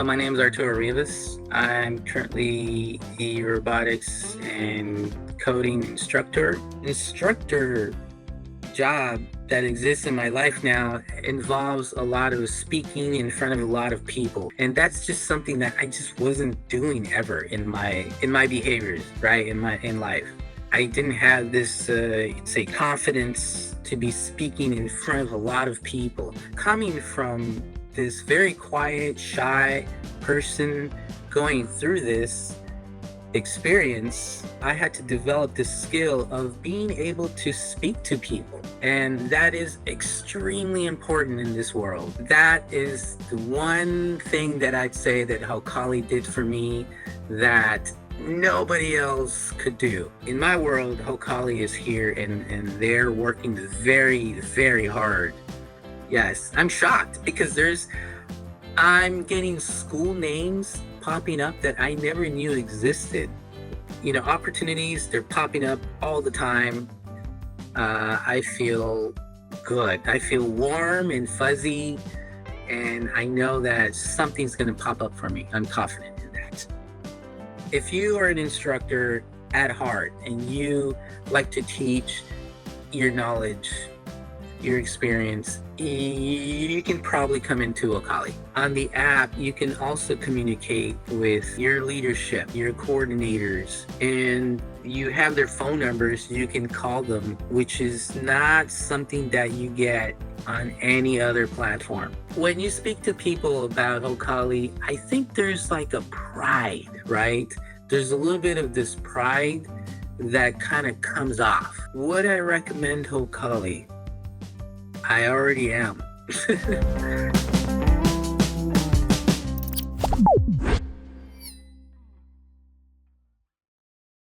My name is Arturo Rivas. I'm currently a robotics and coding instructor. Instructor job that exists in my life now involves a lot of speaking in front of a lot of people, and that's just something that I just wasn't doing ever in my behaviors, right? In life, I didn't have this say confidence to be speaking in front of a lot of people. Coming from this very quiet, shy person going through this experience, I had to develop the skill of being able to speak to people. And that is extremely important in this world. That is the one thing that I'd say that HOKALI did for me that nobody else could do. In my world, HOKALI is here and they're working very, very hard. Yes, I'm shocked because I'm getting school names popping up that I never knew existed. Opportunities, they're popping up all the time. I feel good. I feel warm and fuzzy, and I know that something's going to pop up for me. I'm confident in that. If you are an instructor at heart and you like to teach your knowledge, your experience, you can probably come into HOKALI. On the app, you can also communicate with your leadership, your coordinators, and you have their phone numbers. You can call them, which is not something that you get on any other platform. When you speak to people about HOKALI, I think there's like a pride, right? There's a little bit of this pride that kind of comes off. Would I recommend HOKALI? I already am.